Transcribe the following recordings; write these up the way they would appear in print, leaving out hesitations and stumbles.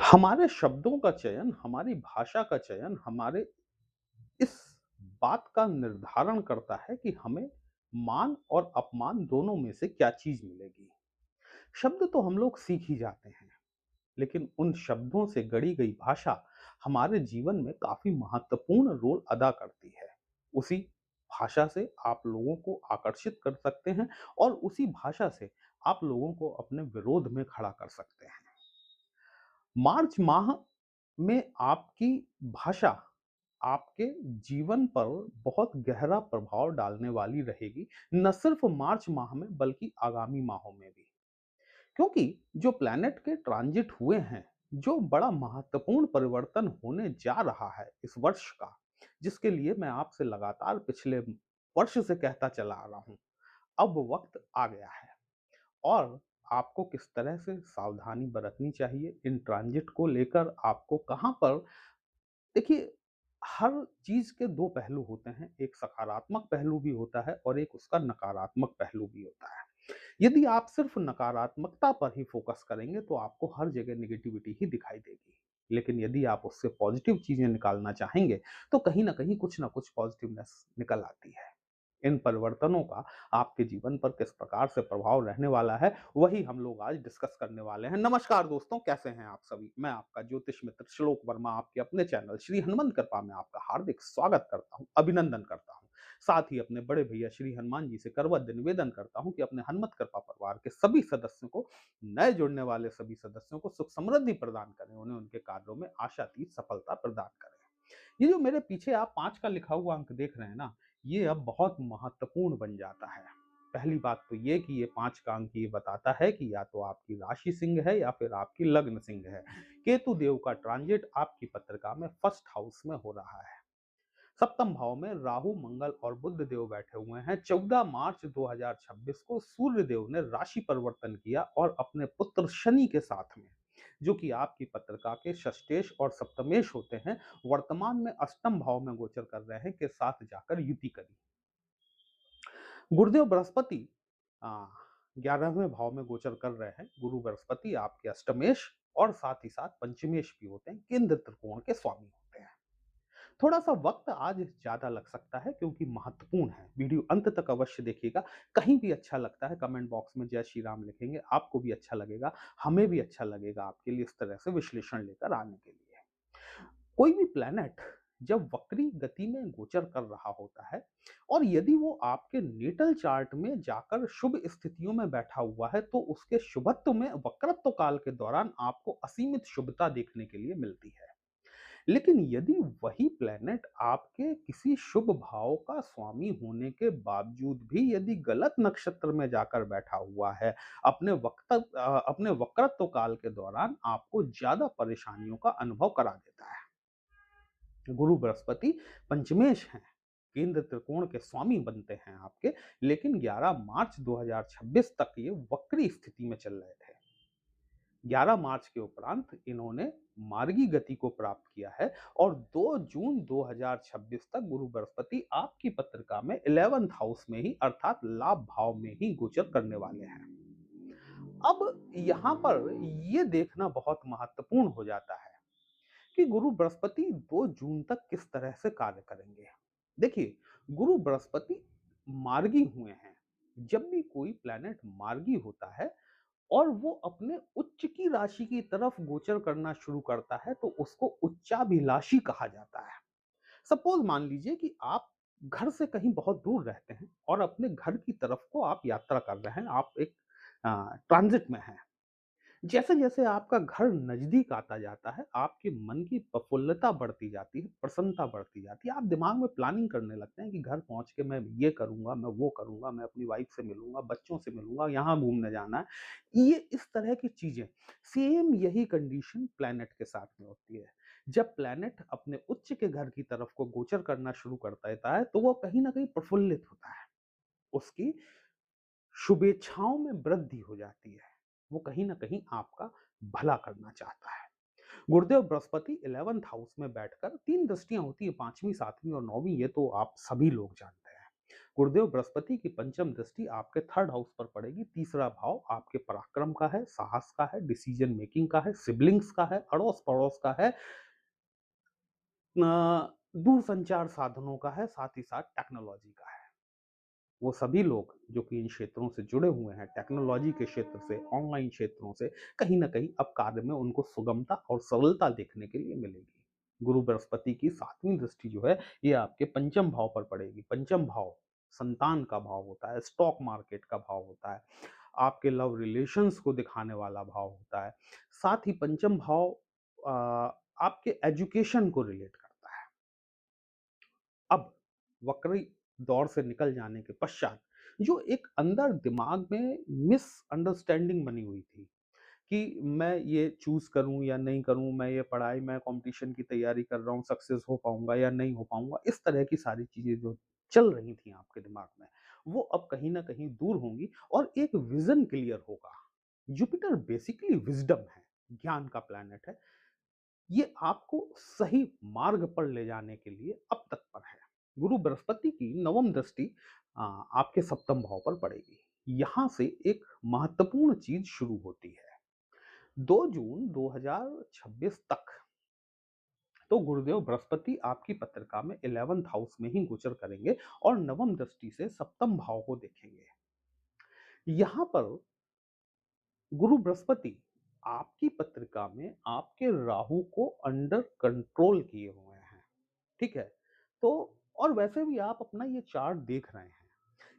हमारे शब्दों का चयन, हमारी भाषा का चयन हमारे इस बात का निर्धारण करता है कि हमें मान और अपमान दोनों में से क्या चीज मिलेगी। शब्द तो हम लोग सीख ही जाते हैं, लेकिन उन शब्दों से गढ़ी गई भाषा हमारे जीवन में काफी महत्वपूर्ण रोल अदा करती है। उसी भाषा से आप लोगों को आकर्षित कर सकते हैं और उसी भाषा से आप लोगों को अपने विरोध में खड़ा कर सकते हैं। मार्च माह में आपकी भाषा आपके जीवन पर बहुत गहरा प्रभाव डालने वाली रहेगी, न सिर्फ मार्च माह में बल्कि आगामी माहों में भी। क्योंकि जो प्लैनेट के ट्रांजिट हुए हैं, जो बड़ा महत्वपूर्ण परिवर्तन होने जा रहा है इस वर्ष का, जिसके लिए मैं आपसे लगातार पिछले वर्ष से कहता चला आ रहा हूं, अब वक्त आ गया है। और आपको किस तरह से सावधानी बरतनी चाहिए इन ट्रांजिट को लेकर, आपको कहां पर, देखिए, हर चीज के दो पहलू होते हैं, एक सकारात्मक पहलू भी होता है और एक उसका नकारात्मक पहलू भी होता है। यदि आप सिर्फ नकारात्मकता पर ही फोकस करेंगे तो आपको हर जगह निगेटिविटी ही दिखाई देगी। लेकिन यदि आप उससे पॉजिटिव चीजें निकालना चाहेंगे तो कहीं ना कुछ पॉजिटिवनेस निकल आती है। इन परिवर्तनों का आपके जीवन पर किस प्रकार से प्रभाव रहने वाला है, वही हम लोग आज डिस्कस करने वाले हैं। नमस्कार दोस्तों, कैसे हैं आप सभी? मैं आपका ज्योतिष मित्र श्लोक वर्मा आपके अपने चैनल श्री हनुमंत कृपा में आपका हार्दिक स्वागत करता हूं, अभिनंदन करता हूं। साथ ही अपने बड़े भैया श्री हनुमान जी से करवत निवेदन करता हूं कि अपने हनुमत कृपा परिवार के सभी सदस्यों को, नए जुड़ने वाले सभी सदस्यों को सुख समृद्धि प्रदान करें, उन्हें उनके कार्यों में आशातीत सफलता प्रदान करें। ये जो मेरे पीछे आप 5 का लिखा हुआ अंक देख रहे हैं ना, ये अब बहुत महत्वपूर्ण बन जाता है। पहली बात तो ये कि ये 5 का अंक ये बताता है कि या तो आपकी राशि सिंह है या फिर आपकी लग्न सिंह है। केतु देव का ट्रांजिट आपकी पत्रिका में फर्स्ट हाउस में हो रहा है। सप्तम भाव में राहु, मंगल और बुध देव बैठे हुए हैं। 14 मार्च 2026 को सूर्य देव ने राशि परिवर्तन किया और अपने पुत्र शनि के साथ में, जो कि आपकी पत्रिका के षष्टेश और सप्तमेश होते हैं, वर्तमान में अष्टम भाव में गोचर कर रहे हैं, के साथ जाकर युति करी। गुरुदेव बृहस्पति 11वें भाव में गोचर कर रहे हैं। गुरु बृहस्पति आपके अष्टमेश और साथ ही साथ पंचमेश भी होते हैं, केंद्र त्रिकोण के स्वामी होते हैं। थोड़ा सा वक्त आज ज्यादा लग सकता है क्योंकि महत्वपूर्ण है। वीडियो अंत तक अवश्य देखिएगा। कहीं भी अच्छा लगता है कमेंट बॉक्स में जय श्री राम लिखेंगे, आपको भी अच्छा लगेगा, हमें भी अच्छा लगेगा आपके लिए इस तरह से विश्लेषण लेकर आने के लिए। कोई भी प्लैनेट जब वक्री गति में गोचर कर रहा होता है और यदि वो आपके नेटल चार्ट में जाकर शुभ स्थितियों में बैठा हुआ है तो उसके शुभत्व में वक्रत्व काल के दौरान आपको असीमित शुभता देखने के लिए मिलती है। लेकिन यदि वही प्लैनेट आपके किसी शुभ भाव का स्वामी होने के बावजूद भी यदि गलत नक्षत्र में जाकर बैठा हुआ है, अपने वक्रत्व काल के दौरान आपको ज्यादा परेशानियों का अनुभव करा देता है। गुरु बृहस्पति पंचमेश हैं, केंद्र त्रिकोण के स्वामी बनते हैं आपके, लेकिन 11 मार्च 2026 तक ये वक्री स्थिति में चल रहे थे। 11 मार्च के उपरांत इन्होंने मार्गी गति को प्राप्त किया है और 2 जून 2026 तक गुरु बृहस्पति आपकी पत्रिका में 11th हाउस में ही अर्थात लाभ भाव में ही गोचर करने वाले हैं। अब यहां पर यह देखना बहुत महत्वपूर्ण हो जाता है कि गुरु बृहस्पति 2 जून तक किस तरह से कार्य करेंगे। देखिए, गुरु बृहस्पति मार्गी हुए हैं। जब भी कोई प्लैनेट मार्गी होता है और वो अपने उच्च की राशि की तरफ गोचर करना शुरू करता है तो उसको उच्चाभिलाषी कहा जाता है। सपोज मान लीजिए कि आप घर से कहीं बहुत दूर रहते हैं और अपने घर की तरफ को आप यात्रा कर रहे हैं, आप एक ट्रांजिट में हैं। जैसे जैसे आपका घर नजदीक आता जाता है, आपके मन की प्रफुल्लता बढ़ती जाती है, प्रसन्नता बढ़ती जाती है। आप दिमाग में प्लानिंग करने लगते हैं कि घर पहुंच के मैं ये करूंगा, मैं वो करूंगा, मैं अपनी वाइफ से मिलूंगा, बच्चों से मिलूंगा, यहाँ घूमने जाना है। ये इस तरह की चीजें, सेम यही कंडीशन प्लैनेट के साथ में होती है। जब प्लैनेट अपने उच्च के घर की तरफ को गोचर करना शुरू कर देता है तो वो कहीं ना कहीं प्रफुल्लित होता है, उसकी शुभेच्छाओं में वृद्धि हो जाती है, वो कहीं ना कहीं आपका भला करना चाहता है। गुरुदेव बृहस्पति 11th हाउस में बैठकर 3 दृष्टियां होती है, 5वीं, 7वीं और 9वीं, ये तो आप सभी लोग जानते हैं। गुरुदेव बृहस्पति की पंचम दृष्टि आपके थर्ड हाउस पर पड़ेगी। तीसरा भाव आपके पराक्रम का है, साहस का है, डिसीजन मेकिंग का है, सिबलिंग्स का है, अड़ोस पड़ोस का है, दूरसंचार साधनों का है, साथ ही साथ टेक्नोलॉजी का है। वो सभी लोग जो कि इन क्षेत्रों से जुड़े हुए हैं, टेक्नोलॉजी के क्षेत्र से, ऑनलाइन क्षेत्रों से, कहीं न कहीं अब कार्य में उनको सुगमता और सरलता देखने के लिए मिलेगी। गुरु बृहस्पति की 7वीं दृष्टि जो है, ये आपके पंचम भाव पर पड़ेगी। पंचम भाव संतान का भाव होता है, स्टॉक मार्केट का भाव होता है, आपके लव रिलेशंस को दिखाने वाला भाव होता है। साथ ही पंचम भाव अ, आपके एजुकेशन को रिलेट करता है। अब वक्री दौर से निकल जाने के पश्चात जो एक अंदर दिमाग में मिसअंडरस्टैंडिंग बनी हुई थी कि मैं ये चूज करूं या नहीं करूं, मैं ये पढ़ाई में कंपटीशन की तैयारी कर रहा हूं, सक्सेस हो पाऊंगा या नहीं हो पाऊंगा, इस तरह की सारी चीजें जो चल रही थी आपके दिमाग में, वो अब कहीं ना कहीं दूर होंगी और एक विजन क्लियर होगा। जुपिटर बेसिकली विजडम है, ज्ञान का प्लैनेट है। ये आपको सही मार्ग पर ले जाने के लिए अब तत्पर है। गुरु बृहस्पति की नवम दृष्टि आपके सप्तम भाव पर पड़ेगी। यहां से एक महत्वपूर्ण चीज शुरू होती है। 2 जून 2026 तक तो गुरुदेव बृहस्पति आपकी पत्रिका में 11th हाउस में ही गोचर करेंगे और नवम दृष्टि से सप्तम भाव को देखेंगे। यहां पर गुरु बृहस्पति आपकी पत्रिका में आपके राहु को अंडर कंट्रोल किए हुए हैं। ठीक है? तो और वैसे भी आप अपना ये चार्ट देख रहे हैं।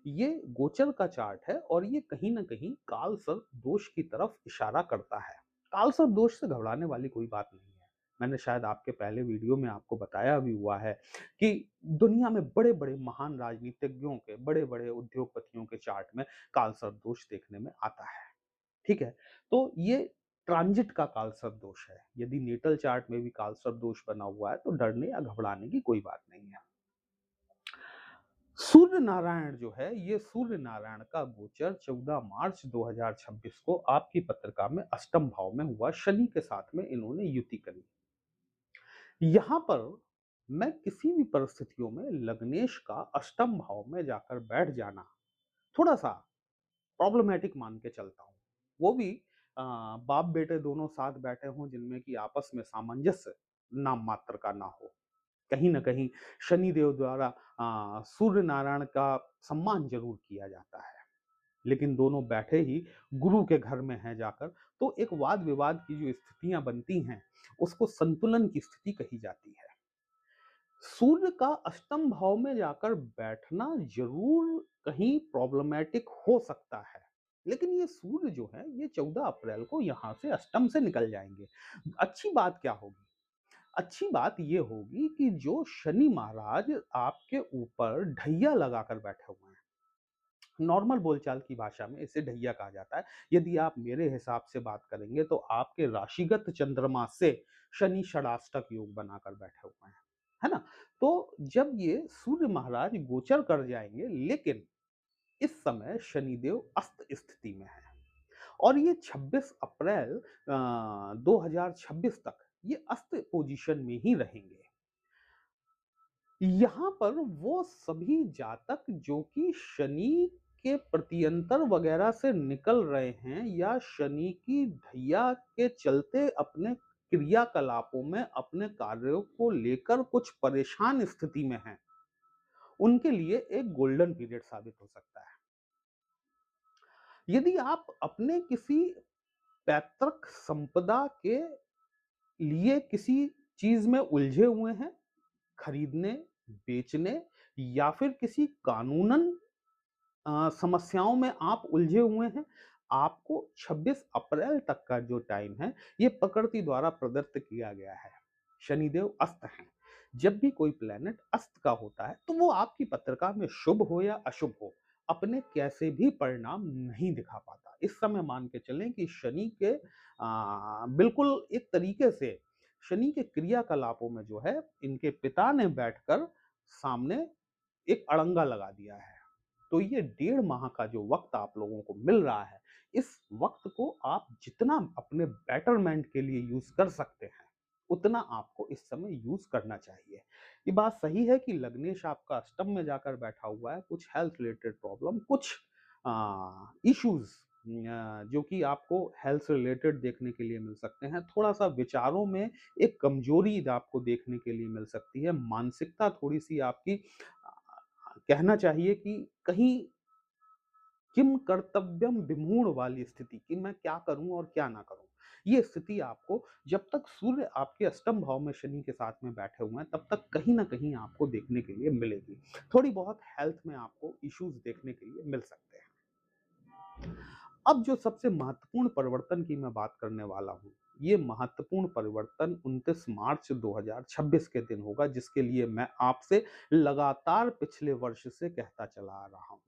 ये गोचर का चार्ट है और ये कहीं न कहीं काल सर्प दोष की तरफ इशारा करता है। काल सर्प दोष से घबराने वाली कोई बात नहीं है। मैंने शायद आपके पहले वीडियो में आपको बताया भी हुआ है कि दुनिया में बड़े-बड़े महान राजनीतिज्ञों के, बड़े-बड़े उद्योगपतियों के चार्ट में काल सर्प दोष देखने में आता है। ठीक है? तो ये ट्रांजिट का कालसर्प दोष है। यदि नेटल चार्ट में भी कालसर्प दोष बना हुआ है तो डरने या घबराने की कोई बात नहीं है। सूर्य नारायण जो है, ये सूर्य नारायण का गोचर 14 मार्च 2026 को आपकी पत्रिका में अष्टम भाव में हुआ। शनि के साथ में इन्होंने युति करी। यहां पर मैं किसी भी परिस्थितियों में लग्नेश का अष्टम भाव में जाकर बैठ जाना थोड़ा सा प्रॉब्लमैटिक मान के चलता हूँ। वो भी बाप बेटे दोनों साथ बैठे हों जिनमें कि आपस में सामंजस्य नाम मात्र का ना हो। कहीं न कहीं शनिदेव द्वारा सूर्य नारायण का सम्मान ज़रूर किया जाता है। लेकिन दोनों बैठे ही गुरु के घर में हैं जाकर, तो एक वाद-विवाद की जो स्थितियाँ बनती हैं, उसको संतुलन की स्थिति कही जाती है। सूर्य का अष्टम भाव में जाकर बैठना ज़रूर कहीं प्रॉब्लमैटिक हो सकता है। लेकिन ये सूर्य जो है, ये 14 अप्रैल को यहाँ से अष्टम से निकल जाएँगे। अच्छी बात क्या होगी? अच्छी बात ये होगी कि जो शनि महाराज आपके ऊपर ढैया लगाकर बैठे हुए हैं, नॉर्मल बोलचाल की भाषा में इसे ढैया कहा जाता है। यदि आप मेरे हिसाब से बात करेंगे तो आपके राशिगत चंद्रमा से शनि षडाष्टक योग बनाकर बैठे हुए हैं, है ना? तो जब ये सूर्य महाराज गोचर कर जाएंगे, लेकिन इस समय शनिदेव अस्त स्थिति में है और ये 26 अप्रैल 2026 तक ये अस्त पोजीशन में ही रहेंगे। यहाँ पर वो सभी जातक जो कि शनि के प्रत्यंतर वगैरह से निकल रहे हैं या शनि की ढैया के चलते अपने क्रियाकलापों में अपने कार्यों को लेकर कुछ परेशान स्थिति में हैं, उनके लिए एक गोल्डन पीरियड साबित हो सकता है। यदि आप अपने किसी पैतृक संपदा के लिए किसी चीज में उलझे हुए हैं, खरीदने, बेचने या फिर किसी कानूनन समस्याओं में आप उलझे हुए हैं, आपको 26 अप्रैल तक का जो टाइम है, ये प्रकृति द्वारा प्रदत्त किया गया है। शनिदेव अस्त हैं। जब भी कोई प्लैनेट अस्त का होता है, तो वो आपकी पत्रिका में शुभ हो या अशुभ हो, अपने कैसे भी परिणाम नहीं दिखा पाता। इस समय मान के चलें कि शनि के बिल्कुल एक तरीके से शनि के क्रियाकलापों में जो है, इनके पिता ने बैठकर सामने एक अड़ंगा लगा दिया है। तो ये 1.5 माह का जो वक्त आप लोगों को मिल रहा है, इस वक्त को आप जितना अपने बेटरमेंट के लिए यूज कर सकते हैं, उतना आपको इस समय यूज करना चाहिए। ये बात सही है कि लग्नेश आपका अष्टम में जाकर बैठा हुआ है, कुछ हेल्थ रिलेटेड प्रॉब्लम, कुछ इश्यूज़ जो कि आपको हेल्थ से रिलेटेड देखने के लिए मिल सकते हैं। थोड़ा-सा विचारों में एक कमज़ोरी आपको देखने के लिए मिल सकती है। मानसिकता थोड़ी-सी आपकी कहना चाहिए कि कहीं किम कर्तव्यम विमूढ़ वाली स्थिति कि मैं क्या करूं और क्या ना करूं। ये स्थिति आपको जब तक सूर्य आपके अष्टम भाव में शनि के साथ में बैठे हुए हैं तब तक कहीं ना कहीं आपको देखने के लिए मिलेगी। थोड़ी बहुत हेल्थ में आपको इश्यूज देखने के लिए मिल सकते हैं। अब जो सबसे महत्वपूर्ण परिवर्तन की मैं बात करने वाला हूं, ये महत्वपूर्ण परिवर्तन 29 मार्च 2026 के दिन होगा, जिसके लिए मैं आपसे लगातार पिछले वर्ष से कहता चला आ रहा हूं।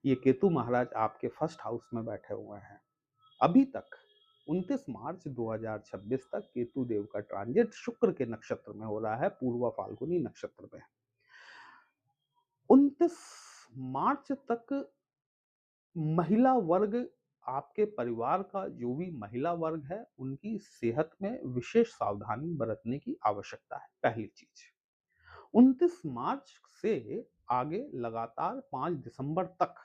ये केतु महाराज आपके फर्स्ट हाउस में बैठे हुए हैं। अभी तक 29 मार्च 2026 तक केतु देव का ट्रांजिट शुक्र के नक्षत्र में हो रहा है, पूर्वा फाल्गुनी नक्षत्र में। 29 मार्च तक महिला वर्ग, आपके परिवार का जो भी महिला वर्ग है, उनकी सेहत में विशेष सावधानी बरतने की आवश्यकता है, पहली चीज। 29 मार्च से आगे लगातार 5 दिसंबर तक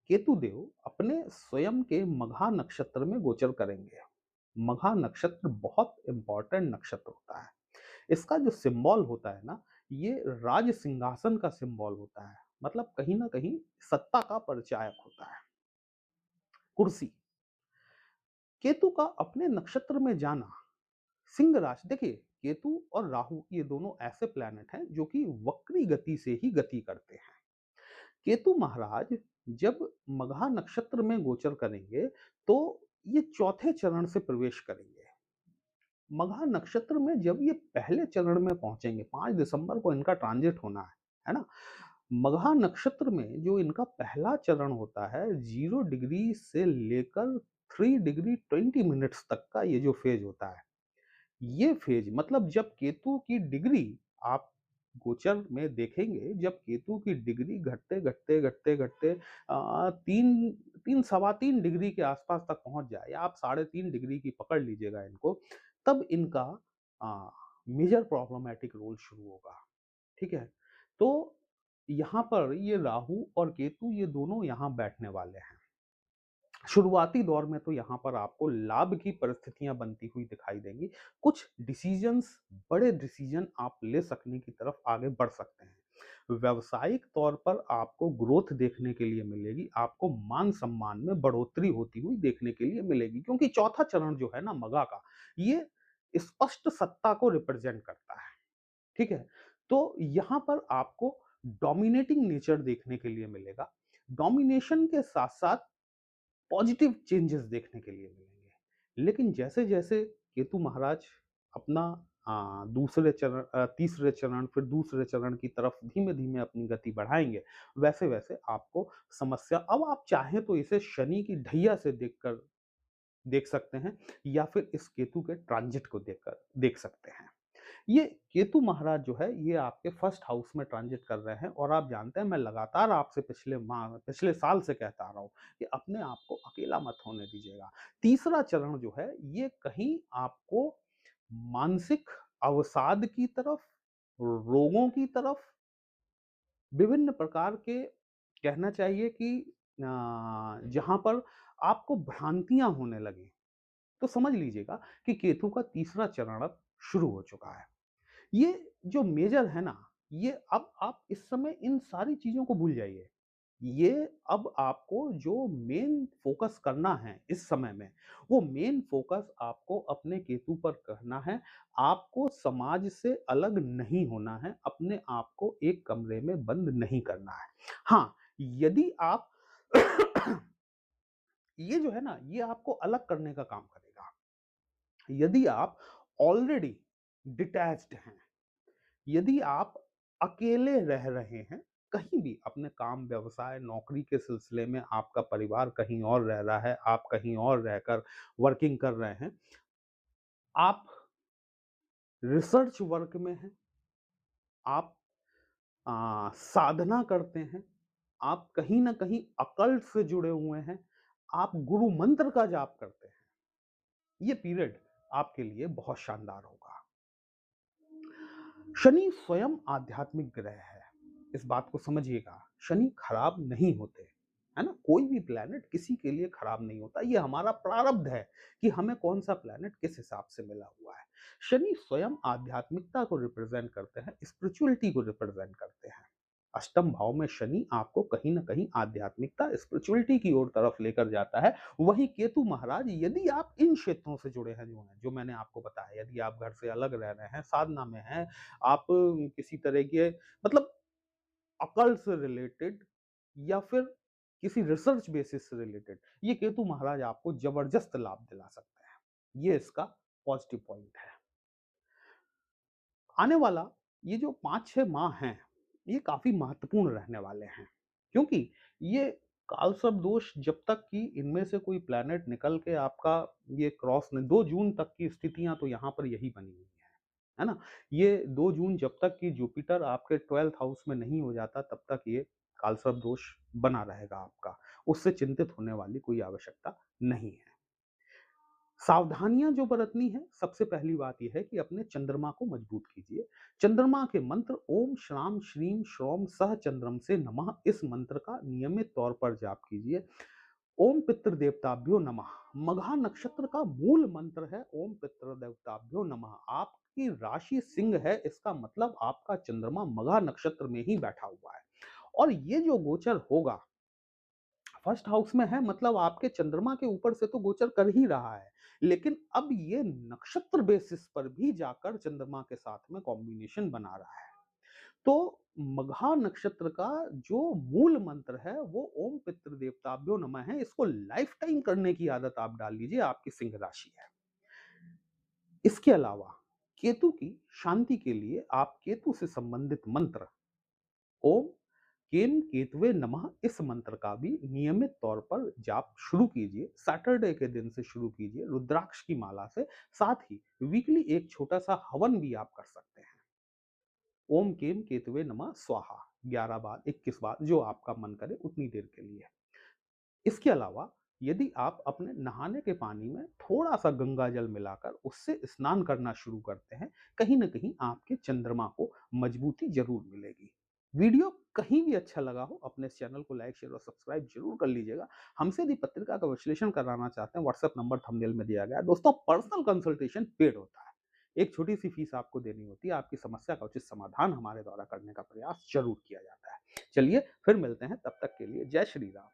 केतुदेव अपने स्वयं के मघा नक्षत्र में गोचर करेंगे। मघा नक्षत्र बहुत इंपॉर्टेंट नक्षत्र होता है। इसका जो सिंबल होता है ना, ये राज सिंहासन का सिंबल होता है। मतलब कहीं ना कहीं सत्ता का परिचायक होता है, कुर्सी। केतु का अपने नक्षत्र में जाना, सिंह राशि, देखिए केतु और राहु ये दोनों ऐसे प्लैनेट हैं जो कि वक्री गति से ही गति करते हैं। केतु महाराज जब मघा नक्षत्र में गोचर करेंगे तो ये चौथे चरण से प्रवेश करेंगे। मघा नक्षत्र में जब ये पहले चरण में पहुंचेंगे, 5 दिसंबर को इनका ट्रांजिट होना है ना। मघा नक्षत्र में जो इनका पहला चरण होता है, 0 डिग्री से लेकर 3 डिग्री 20 मिनट्स तक का ये जो फेज होता है, ये फेज मतलब जब केतु की डिग्री आप गोचर में देखेंगे, जब केतु की डिग्री घटते घटते घटते घटते तीन तीन सवा 3 डिग्री के आसपास तक पहुंच जाए, या आप 3.5 डिग्री की पकड़ लीजिएगा इनको, तब इनका मेजर प्रॉब्लमेटिक रोल शुरू होगा। ठीक है, तो यहाँ पर ये राहु और केतु ये दोनों यहाँ बैठने वाले हैं। शुरुआती दौर में तो यहाँ पर आपको लाभ की परिस्थितियां बनती हुई दिखाई देंगी। कुछ डिसीजंस, बड़े डिसीजन आप ले सकने की तरफ आगे बढ़ सकते हैं। व्यावसायिक तौर पर आपको ग्रोथ देखने के लिए मिलेगी, आपको मान सम्मान में बढ़ोतरी होती हुई देखने के लिए मिलेगी, क्योंकि चौथा चरण जो है ना मगा का, ये स्पष्ट सत्ता को रिप्रेजेंट करता है। ठीक है, तो यहाँ पर आपको डोमिनेटिंग नेचर देखने के लिए मिलेगा। डोमिनेशन के साथ साथ पॉजिटिव चेंजेस देखने के लिए मिलेंगे। लेकिन जैसे-जैसे केतु महाराज अपना दूसरे चरण, तीसरे चरण, फिर दूसरे चरण की तरफ धीमे-धीमे अपनी गति बढ़ाएँगे, वैसे-वैसे आपको समस्या, अब आप चाहें तो इसे शनि की ढैया से देख सकते हैं, या फिर इस केतु के ट्रांजिट को देखकर देख सकते हैं। ये केतु महाराज जो है ये आपके फर्स्ट हाउस में ट्रांजिट कर रहे हैं, और आप जानते हैं मैं लगातार आपसे पिछले साल से कहता आ रहा हूँ कि अपने आप को अकेला मत होने दीजिएगा। तीसरा चरण जो है ये कहीं आपको मानसिक अवसाद की तरफ, रोगों की तरफ, विभिन्न प्रकार के, कहना चाहिए कि जहां पर आपको भ्रांतियां होने लगी, तो समझ लीजिएगा कि केतु का तीसरा चरण अब शुरू हो चुका है। ये जो मेजर है ना, ये अब आप इस समय इन सारी चीज़ों को भूल जाइए। ये अब आपको जो मेन फ़ोकस करना है इस समय में, वो मेन फ़ोकस आपको अपने केतु पर करना है। आपको समाज से अलग नहीं होना है, अपने आप को एक कमरे में बंद नहीं करना है। हाँ, यदि आप ये जो है ना, ये आपको अलग करने का काम करेगा। यदि आप ऑलरेडी डिटैच्ड हैं, यदि आप अकेले रह रहे हैं, कहीं भी अपने काम, व्यवसाय, नौकरी के सिलसिले में आपका परिवार कहीं और रह रहा है, आप कहीं और रहकर वर्किंग कर रहे हैं, आप रिसर्च वर्क में हैं, आप साधना करते हैं, आप कहीं न कहीं अकल्ट से जुड़े हुए हैं, आप गुरु मंत्र का जाप करते हैं, ये पीरियड आपके लिए बहुत शानदार होगा। शनि स्वयं आध्यात्मिक ग्रह है। इस बात को समझिएगा, शनि खराब नहीं होते, है ना? कोई भी प्लैनेट किसी के लिए खराब नहीं होता। ये हमारा प्रारब्ध है कि हमें कौन-सा प्लैनेट किस हिसाब से मिला हुआ है। शनि स्वयं आध्यात्मिकता को रिप्रेज़ेंट करते हैं, स्पिरिचुअलिटी को रिप्रेज़ेंट करते हैं। अष्टम भाव में शनि आपको कहीं न कहीं आध्यात्मिकता, स्पिरिचुअलिटी की ओर तरफ लेकर जाता है। वहीं केतु महाराज, यदि आप इन क्षेत्रों से जुड़े हैं, जो मैंने आपको बताया, यदि आप घर से अलग रह रहे हैं, साधना में हैं, आप किसी तरह के मतलब अकल्ट से रिलेटेड या फिर किसी रिसर्च बेसिस से रिलेटेड, ये केतु महाराज आपको जबरदस्त लाभ दिला सकते हैं। ये इसका पॉजिटिव पॉइंट है। आने वाला ये जो 5-6 माह हैं, ये काफ़ी महत्वपूर्ण रहने वाले हैं। क्योंकि ये कालसर्प दोष, जब तक कि इनमें से कोई प्लैनेट निकल के आपका ये क्रॉस न 2 जून तक की स्थितियाँ तो यहाँ पर यही बनी हुई हैं, है ना? ये 2 जून जब तक कि जुपिटर आपके 12th हाउस में नहीं हो जाता, तब तक ये कालसर्प दोष बना रहेगा आपका। उससे चिंतित होने वाली कोई आवश्यकता नहीं है। सावधानियां जो बरतनी है, सबसे पहली बात यह है कि अपने चंद्रमा को मजबूत कीजिए। चंद्रमा के मंत्र ओम श्राम श्रीम श्रौम सह चंद्रम से नमः, इस मंत्र का नियमित तौर पर जाप कीजिए। ओम पितृ देवताभ्यो नमः, मघा नक्षत्र का मूल मंत्र है ओम पितृ देवताभ्यो नमः। आपकी राशि सिंह है, इसका मतलब आपका चंद्रमा मघा नक्षत्र में ही बैठा हुआ है। और ये जो गोचर होगा फर्स्ट हाउस में है, मतलब आपके चंद्रमा के ऊपर से तो गोचर कर ही रहा है, लेकिन अब ये नक्षत्र बेसिस पर भी जाकर चंद्रमा के साथ में कॉम्बिनेशन बना रहा है। तो मघा नक्षत्र का जो मूल मंत्र है वो ओम पितृ देवताभ्यो नमः है। इसको लाइफ टाइम करने की आदत आप डाल लीजिए, आपकी सिंह राशि है। इसके अलावा केतु की शांति के लिए आप केतु से संबंधित मंत्र ओम केन केतवे नमः, इस मंत्र का भी नियमित तौर पर जाप शुरू कीजिए। सैटरडे के दिन से शुरू कीजिए, रुद्राक्ष की माला से। साथ ही वीकली एक छोटा सा हवन भी आप कर सकते हैं। ओम केम केतवे नमः स्वाहा 11 बार, 21 बार, जो आपका मन करे उतनी देर के लिए। इसके अलावा यदि आप अपने नहाने के पानी में थोड़ा सा गंगा जल मिलाकर उससे स्नान करना शुरू करते हैं, कहीं ना कहीं आपके चंद्रमा को मजबूती जरूर मिलेगी। वीडियो कहीं भी अच्छा लगा हो, अपने इस चैनल को लाइक शेयर और सब्सक्राइब जरूर कर लीजिएगा। हमसे यदि पत्रिका का विश्लेषण कराना चाहते हैं, व्हाट्सएप नंबर थंबनेल में दिया गया है। दोस्तों, पर्सनल कंसल्टेशन पेड होता है। एक छोटी सी फीस आपको देनी होती है। आपकी समस्या का उचित समाधान हमारे द्वारा करने का प्रयास जरूर किया जाता है। चलिए फिर मिलते हैं, तब तक के लिए जय श्री राम।